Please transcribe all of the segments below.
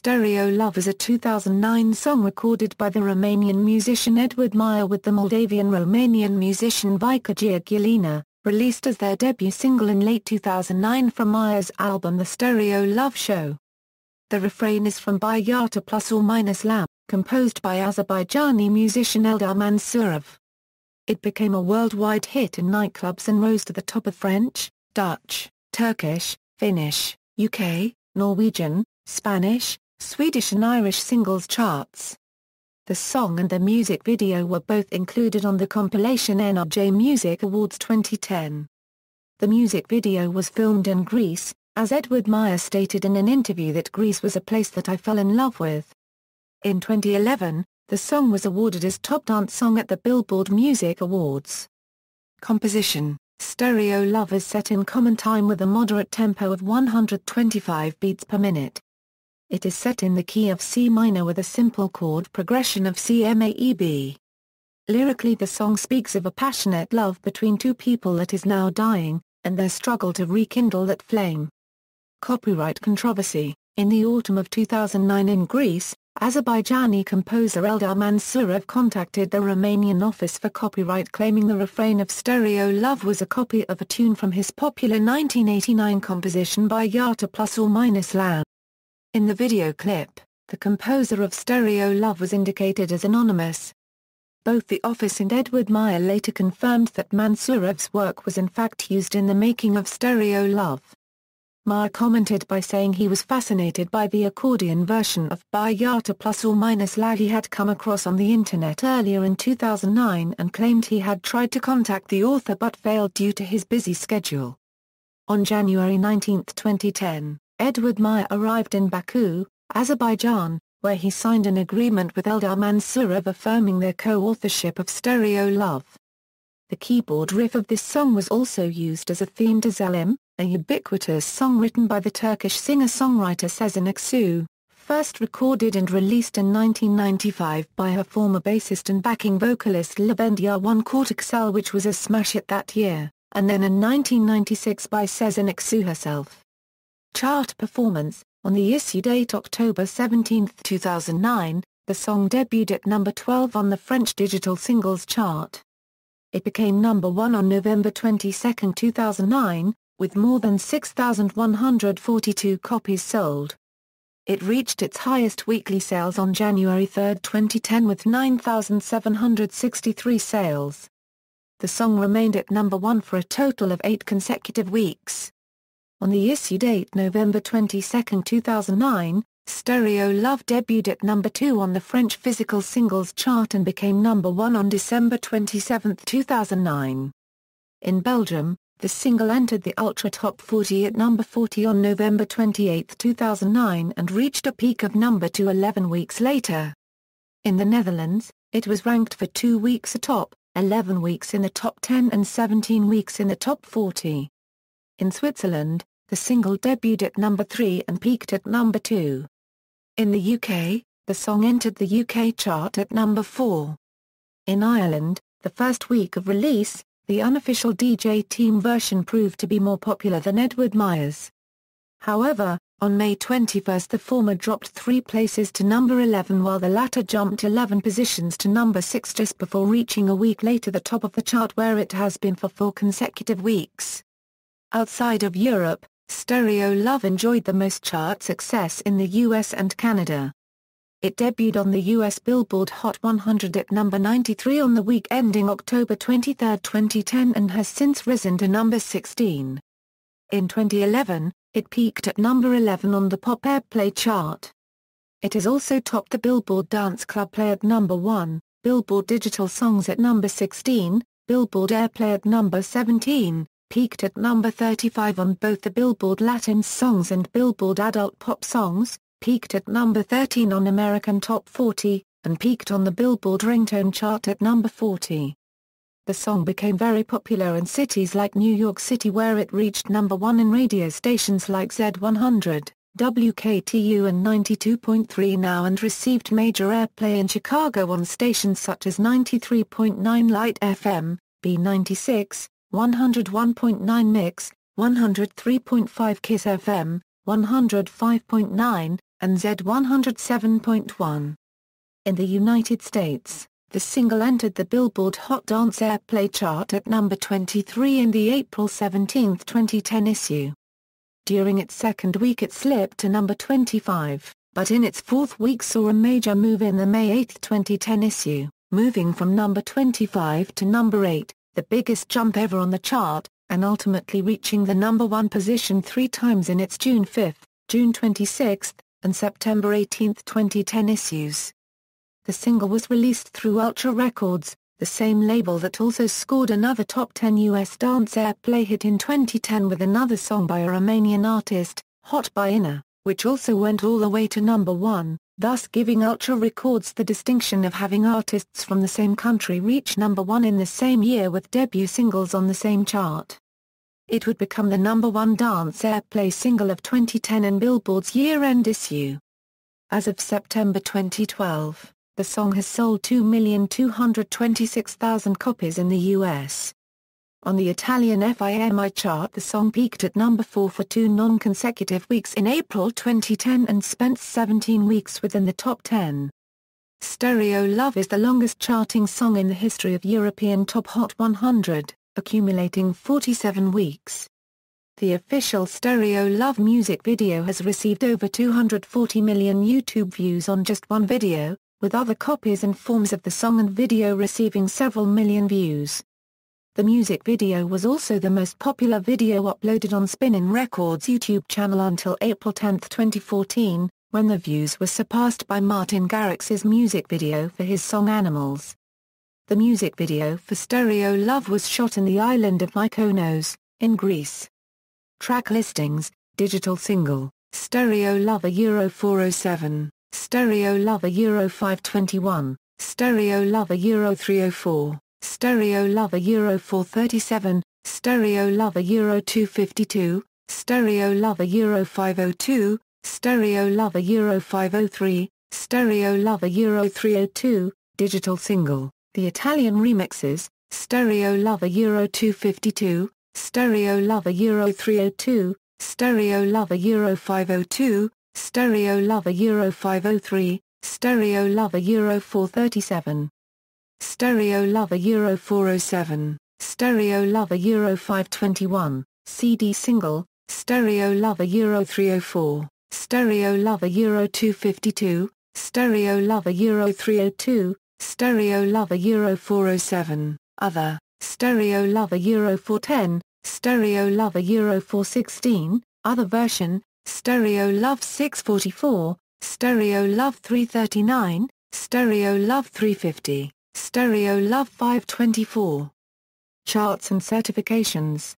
Stereo Love is a 2009 song recorded by the Romanian musician Edward Meyer with the Moldavian-Romanian musician Vika Jigulina, released as their debut single in late 2009 from Meyer's album The Stereo Love Show. The refrain is from Bayatılar, composed by Azerbaijani musician Eldar Mansurov. It became a worldwide hit in nightclubs and rose to the top of French, Dutch, Turkish, Finnish, UK, Norwegian, Spanish, Swedish and Irish singles charts. The song and the music video were both included on the compilation NRJ Music Awards 2010. The music video was filmed in Greece, as Edward Meyer stated in an interview that Greece was a place that I fell in love with. In 2011, the song was awarded as Top Dance Song at the Billboard Music Awards. Composition: Stereo Love is set in common time with a moderate tempo of 125 beats per minute. It is set in the key of C minor with a simple chord progression of C M A E B. Lyrically, the song speaks of a passionate love between two people that is now dying, and their struggle to rekindle that flame. Copyright controversy: in the autumn of 2009 in Greece, Azerbaijani composer Eldar Mansurov contacted the Romanian Office for Copyright claiming the refrain of Stereo Love was a copy of a tune from his popular 1989 composition Bayatılar. In the video clip, the composer of Stereo Love was indicated as anonymous. Both the Office and Edward Meyer later confirmed that Mansurov's work was in fact used in the making of Stereo Love. Meyer commented by saying he was fascinated by the accordion version of Bayatılar he had come across on the internet earlier in 2009 and claimed he had tried to contact the author but failed due to his busy schedule. On January 19, 2010, Edward Meyer arrived in Baku, Azerbaijan, where he signed an agreement with Eldar Mansurov affirming their co-authorship of Stereo Love. The keyboard riff of this song was also used as a theme to Zelim, a ubiquitous song written by the Turkish singer-songwriter Sezen Aksu, first recorded and released in 1995 by her former bassist and backing vocalist Levent Yarwan Korteksel, which was a smash hit that year, and then in 1996 by Sezen Aksu herself. Chart performance: on the issue date October 17, 2009, the song debuted at number 12 on the French digital singles chart. It became number 1 on November 22, 2009, with more than 6,142 copies sold. It reached its highest weekly sales on January 3, 2010 with 9,763 sales. The song remained at number 1 for a total of 8 consecutive weeks. On the issue date November 22, 2009, Stereo Love debuted at number 2 on the French physical singles chart and became number 1 on December 27, 2009. In Belgium, the single entered the Ultra Top 40 at number 40 on November 28, 2009 and reached a peak of number 2 11 weeks later. In the Netherlands, it was ranked for 2 weeks atop, 11 weeks in the top 10 and 17 weeks in the top 40. In Switzerland, the single debuted at number 3 and peaked at number 2. In the UK, the song entered the UK chart at number 4. In Ireland, the first week of release, the unofficial DJ Team version proved to be more popular than Edward Meyer's. However, on May 21 the former dropped 3 places to number 11 while the latter jumped 11 positions to number 6 just before reaching a week later the top of the chart where it has been for 4 consecutive weeks. Outside of Europe, Stereo Love enjoyed the most chart success in the US and Canada. It debuted on the US Billboard Hot 100 at number 93 on the week ending October 23, 2010 and has since risen to number 16. In 2011, it peaked at number 11 on the Pop Airplay chart. It has also topped the Billboard Dance Club Play at number 1, Billboard Digital Songs at number 16, Billboard Airplay at number 17, peaked at number 35 on both the Billboard Latin Songs and Billboard Adult Pop Songs, peaked at number 13 on American Top 40, and peaked on the Billboard Ringtone chart at number 40. The song became very popular in cities like New York City where it reached number 1 in radio stations like Z100, WKTU and 92.3 Now and received major airplay in Chicago on stations such as 93.9 Light FM, B96, 101.9 Mix, 103.5 Kiss FM, 105.9, and Z107.1. In the United States, the single entered the Billboard Hot Dance Airplay chart at number 23 in the April 17, 2010 issue. During its second week it slipped to number 25, but in its fourth week saw a major move in the May 8, 2010 issue, moving from number 25 to number 8, the biggest jump ever on the chart, and ultimately reaching the number 1 position 3 times in its June 5, June 26, and September 18, 2010 issues. The single was released through Ultra Records, the same label that also scored another top 10 US dance airplay hit in 2010 with another song by a Romanian artist, Hot Bayatılar, which also went all the way to number 1, thus giving Ultra Records the distinction of having artists from the same country reach number 1 in the same year with debut singles on the same chart. It would become the number 1 dance airplay single of 2010 in Billboard's year-end issue. As of September 2012, the song has sold 2,226,000 copies in the US. On the Italian FIMI chart the song peaked at number 4 for 2 non-consecutive weeks in April 2010 and spent 17 weeks within the top 10. Stereo Love is the longest charting song in the history of European Top Hot 100, accumulating 47 weeks. The official Stereo Love music video has received over 240 million YouTube views on just one video, with other copies and forms of the song and video receiving several million views. The music video was also the most popular video uploaded on Spinnin' Records' YouTube channel until April 10, 2014, when the views were surpassed by Martin Garrix's music video for his song Animals. The music video for Stereo Love was shot in the island of Mykonos, in Greece. Track listings, digital single, Stereo Love Euro 407. Stereo Love Euro 521, Stereo Love Euro 304, Stereo Love Euro 437, Stereo Love Euro 252, Stereo Love Euro 502, Stereo Love Euro 503, Stereo Love Euro 302, digital single, the Italian remixes, Stereo Love Euro 252, Stereo Love Euro 302, Stereo Love Euro 502, Stereo Love Euro 503, Stereo Love Euro 437. Stereo Love Euro 407, Stereo Love Euro 521, CD single, Stereo Love Euro 304, Stereo Love Euro 252, Stereo Love Euro 302, Stereo Love Euro 407, other, Stereo Love Euro 410, Stereo Love Euro 416, other version, Stereo Love 644, Stereo Love 339, Stereo Love 350, Stereo Love 524. Charts and certifications.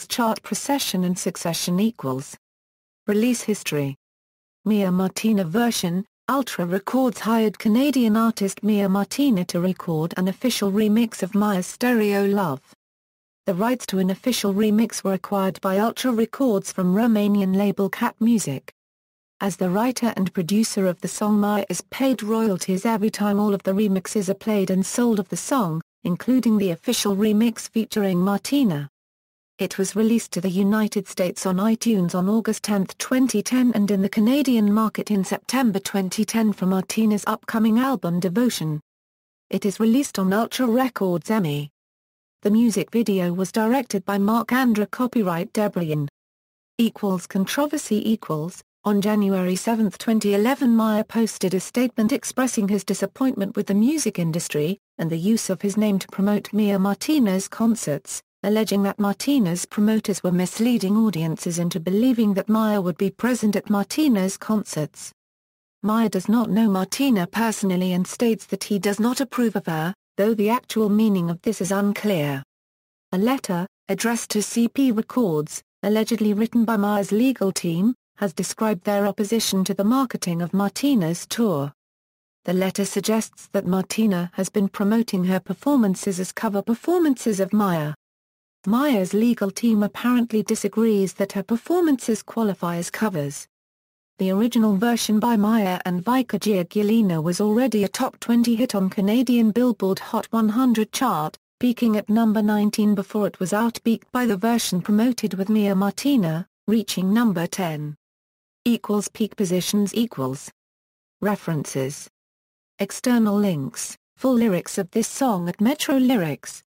Chart procession and succession equals. Release history. Mia Martina version. Ultra Records hired Canadian artist Mia Martina to record an official remix of Maya's Stereo Love. The rights to an official remix were acquired by Ultra Records from Romanian label Cat Music. As the writer and producer of the song, Maya is paid royalties every time all of the remixes are played and sold of the song, including the official remix featuring Martina. It was released to the United States on iTunes on August 10, 2010 and in the Canadian market in September 2010 for Martina's upcoming album Devotion. It is released on Ultra Records EMI. The music video was directed by Mark Andra, copyright Debrian. Controversy. On January 7, 2011, Maya posted a statement expressing his disappointment with the music industry, and the use of his name to promote Mia Martina's concerts, alleging that Martina's promoters were misleading audiences into believing that Maya would be present at Martina's concerts. Maya does not know Martina personally and states that he does not approve of her, though the actual meaning of this is unclear. A letter, addressed to CP Records, allegedly written by Maya's legal team, has described their opposition to the marketing of Martina's tour. The letter suggests that Martina has been promoting her performances as cover performances of Maya. Maya's legal team apparently disagrees that her performances qualify as covers. The original version by Maya and Vika Jigulina was already a top 20 hit on Canadian Billboard Hot 100 chart, peaking at number 19 before it was outbeat by the version promoted with Mia Martina, reaching number 10. equals peak positions equals. References. External links, full lyrics of this song at Metro Lyrics.